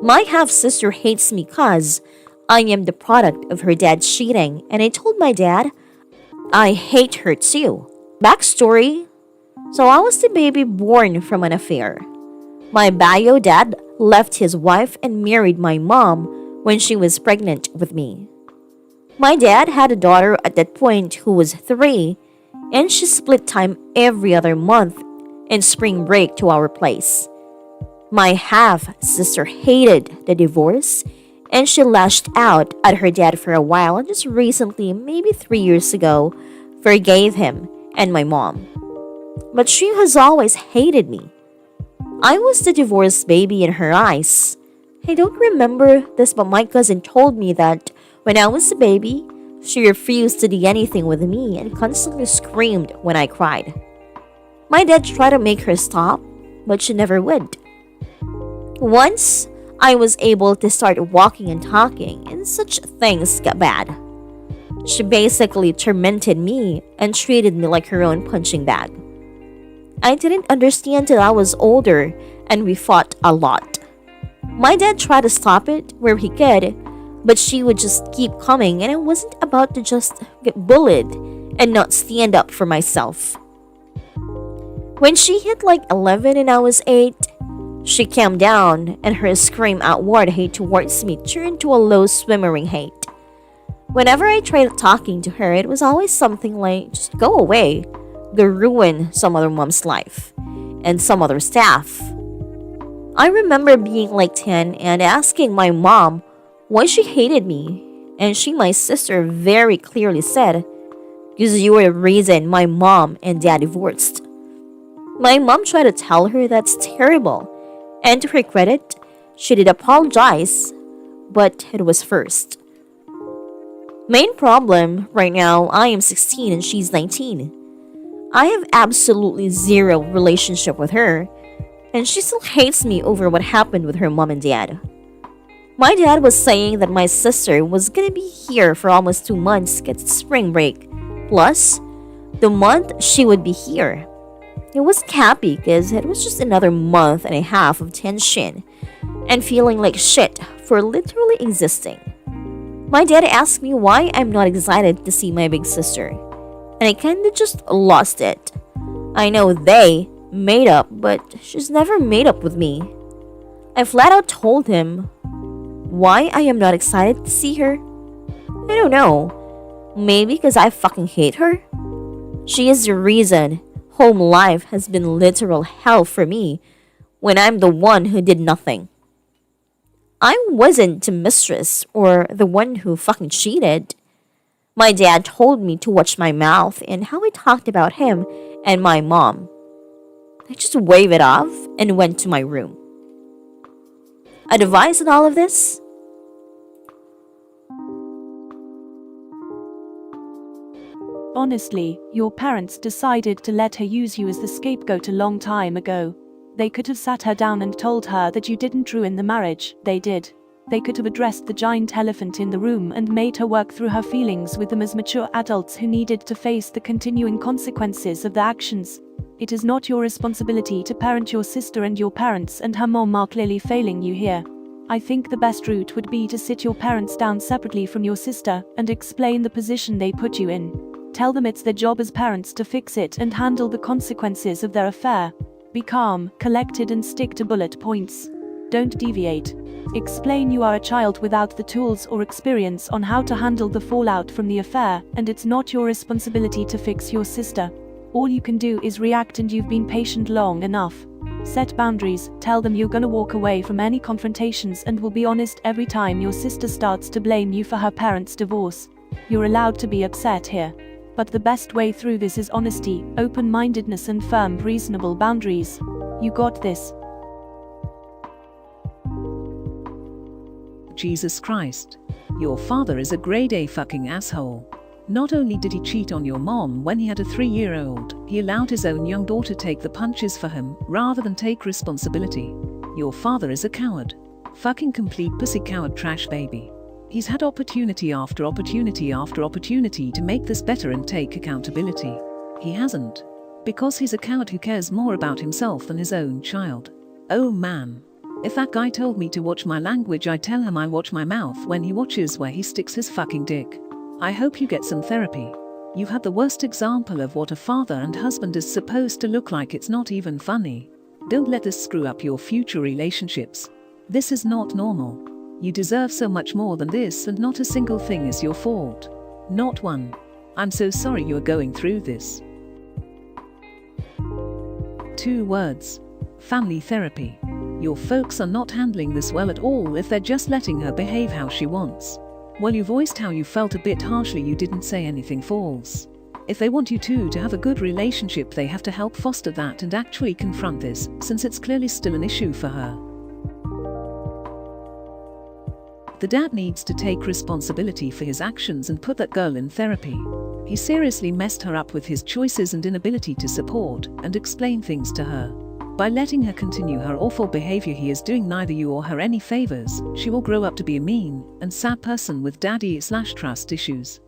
My half-sister hates me cause I am the product of her dad cheating, and I told my dad I hate her too. Backstory: so I was the baby born from an affair. My bio dad left his wife and married my mom when she was pregnant with me. My dad had a daughter at that point who was 3, and she split time every other month in spring break to our place. My half sister hated the divorce and she lashed out at her dad for a while, and just recently, maybe 3 years ago, forgave him and my mom. But she has always hated me. I was the divorced baby in her eyes. I don't remember this, but my cousin told me that when I was a baby, she refused to do anything with me and constantly screamed when I cried. My dad tried to make her stop, but she never would. Once, I was able to start walking and talking, and such things got bad. She basically tormented me and treated me like her own punching bag. I didn't understand till I was older, and we fought a lot. My dad tried to stop it where he could, but she would just keep coming, and I wasn't about to just get bullied and not stand up for myself. When she hit like 11 and I was 8, she calmed down, and her scream outward hate towards me turned to a low swimmering hate. Whenever I tried talking to her, it was always something like, just go away, go ruin some other mom's life, and some other staff. I remember being like 10 and asking my mom why she hated me, and she, my sister, very clearly said, "'Cause you were the reason my mom and dad divorced." My mom tried to tell her that's terrible, and to her credit, she did apologize, but it was first. Main problem right now, I am 16 and she's 19. I have absolutely zero relationship with her, and she still hates me over what happened with her mom and dad. My dad was saying that my sister was gonna be here for almost 2 months, get spring break, plus the month she would be here. I wasn't happy because it was just another month and a half of tension and feeling like shit for literally existing. My dad asked me why I'm not excited to see my big sister, and I kinda just lost it. I know they made up, but she's never made up with me. I flat out told him why I am not excited to see her. I don't know. Maybe because I fucking hate her? She is the reason home life has been literal hell for me when I'm the one who did nothing. I wasn't the mistress or the one who fucking cheated. My dad told me to watch my mouth and how I talked about him and my mom. I just waved it off and went to my room. Advice on all of this? Honestly, your parents decided to let her use you as the scapegoat a long time ago. They could have sat her down and told her that you didn't ruin the marriage. They did. They could have addressed the giant elephant in the room and made her work through her feelings with them as mature adults who needed to face the continuing consequences of their actions. It is not your responsibility to parent your sister, and your parents and her mom are clearly failing you here. I think the best route would be to sit your parents down separately from your sister and explain the position they put you in. Tell them it's their job as parents to fix it and handle the consequences of their affair. Be calm, collected, and stick to bullet points. Don't deviate. Explain you are a child without the tools or experience on how to handle the fallout from the affair, and it's not your responsibility to fix your sister. All you can do is react, and you've been patient long enough. Set boundaries, tell them you're gonna walk away from any confrontations and will be honest every time your sister starts to blame you for her parents' divorce. You're allowed to be upset here. But the best way through this is honesty, open-mindedness, and firm, reasonable boundaries. You got this. Jesus Christ. Your father is a grade A fucking asshole. Not only did he cheat on your mom when he had a 3-year-old, he allowed his own young daughter take the punches for him rather than take responsibility. Your father is a coward. Fucking complete pussy coward trash baby. He's had opportunity after opportunity after opportunity to make this better and take accountability. He hasn't. Because he's a coward who cares more about himself than his own child. Oh man. If that guy told me to watch my language, I tell him I watch my mouth when he watches where he sticks his fucking dick. I hope you get some therapy. You've had the worst example of what a father and husband is supposed to look like. It's not even funny. Don't let this screw up your future relationships. This is not normal. You deserve so much more than this, and not a single thing is your fault. Not one. I'm so sorry you're going through this. 2 words. Family therapy. Your folks are not handling this well at all if they're just letting her behave how she wants. Well, you voiced how you felt a bit harshly, you didn't say anything false. If they want you two to have a good relationship, they have to help foster that and actually confront this, since it's clearly still an issue for her. The dad needs to take responsibility for his actions and put that girl in therapy. He seriously messed her up with his choices and inability to support and explain things to her. By letting her continue her awful behavior, he is doing neither you or her any favors. She will grow up to be a mean and sad person with daddy/trust issues.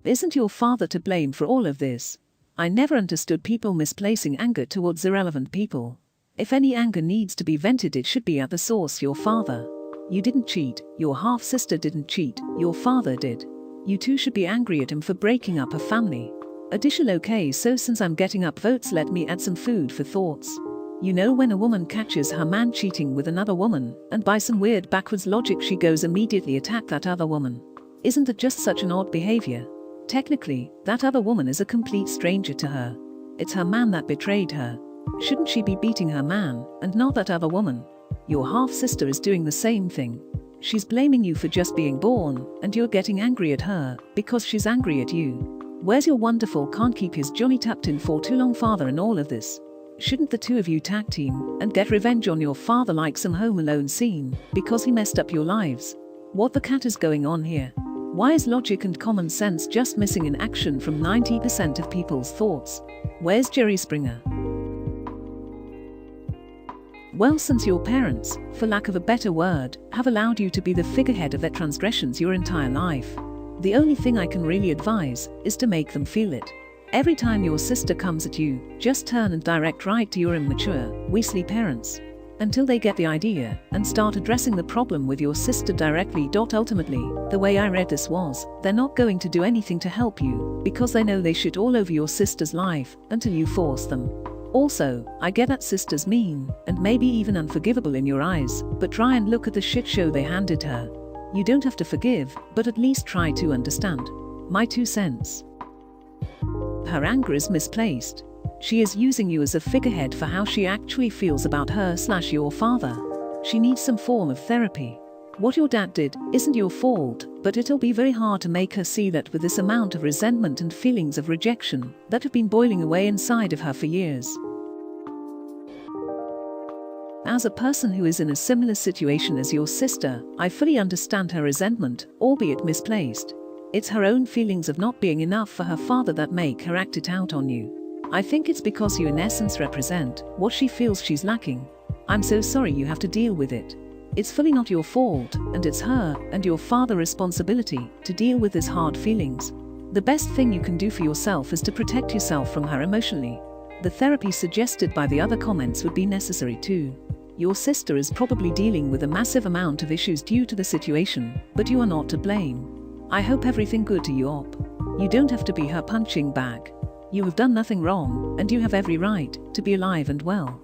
Isn't your father to blame for all of this? I never understood people misplacing anger towards irrelevant people. If any anger needs to be vented, it should be at the source, your father. You didn't cheat, your half-sister didn't cheat, your father did. You two should be angry at him for breaking up a family. Additional okay, so since I'm getting up votes, let me add some food for thoughts. You know, when a woman catches her man cheating with another woman, and by some weird backwards logic she goes immediately attack that other woman. Isn't that just such an odd behavior? Technically, that other woman is a complete stranger to her. It's her man that betrayed her. Shouldn't she be beating her man, and not that other woman? Your half-sister is doing the same thing. She's blaming you for just being born, and you're getting angry at her, because she's angry at you. Where's your wonderful can't keep his jolly tucked in for too long father in all of this? Shouldn't the two of you tag team and get revenge on your father like some Home Alone scene, because he messed up your lives? What the cat is going on here? Why is logic and common sense just missing in action from 90% of people's thoughts? Where's Jerry Springer? Well, since your parents, for lack of a better word, have allowed you to be the figurehead of their transgressions your entire life, the only thing I can really advise is to make them feel it. Every time your sister comes at you, just turn and direct right to your immature, weaselly parents. Until they get the idea and start addressing the problem with your sister directly. Ultimately, the way I read this was, they're not going to do anything to help you, because they know they shit all over your sister's life until you force them. Also, I get that sister's mean, and maybe even unforgivable in your eyes, but try and look at the shit show they handed her. You don't have to forgive, but at least try to understand. My 2 cents. Her anger is misplaced. She is using you as a figurehead for how she actually feels about her/your father. She needs some form of therapy. What your dad did isn't your fault, but it'll be very hard to make her see that with this amount of resentment and feelings of rejection that have been boiling away inside of her for years. As a person who is in a similar situation as your sister, I fully understand her resentment, albeit misplaced. It's her own feelings of not being enough for her father that make her act it out on you. I think it's because you in essence represent what she feels she's lacking. I'm so sorry you have to deal with it. It's fully not your fault, and it's her and your father's responsibility to deal with these hard feelings. The best thing you can do for yourself is to protect yourself from her emotionally. The therapy suggested by the other comments would be necessary too. Your sister is probably dealing with a massive amount of issues due to the situation, but you are not to blame. I hope everything good to you, Op. You don't have to be her punching bag. You have done nothing wrong, and you have every right to be alive and well.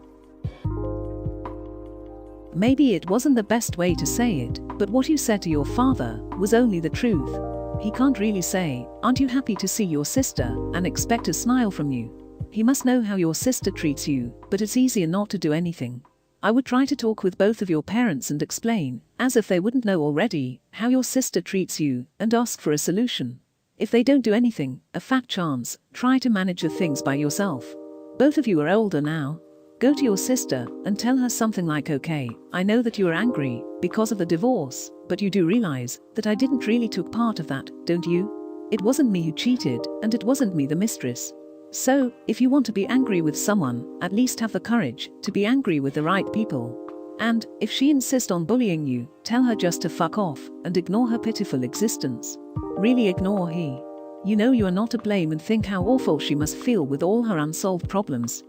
Maybe it wasn't the best way to say it, but what you said to your father was only the truth. He can't really say, "Aren't you happy to see your sister?" and expect a smile from you. He must know how your sister treats you, but it's easier not to do anything. I would try to talk with both of your parents and explain, as if they wouldn't know already, how your sister treats you, and ask for a solution. If they don't do anything, a fat chance, try to manage the things by yourself. Both of you are older now. Go to your sister and tell her something like, "Okay, I know that you are angry because of the divorce, but you do realize that I didn't really took part of that, don't you? It wasn't me who cheated, and it wasn't me the mistress. So, if you want to be angry with someone, at least have the courage to be angry with the right people. And, if she insists on bullying you, tell her just to fuck off and ignore her pitiful existence. Really ignore her. You know you are not to blame, and think how awful she must feel with all her unsolved problems."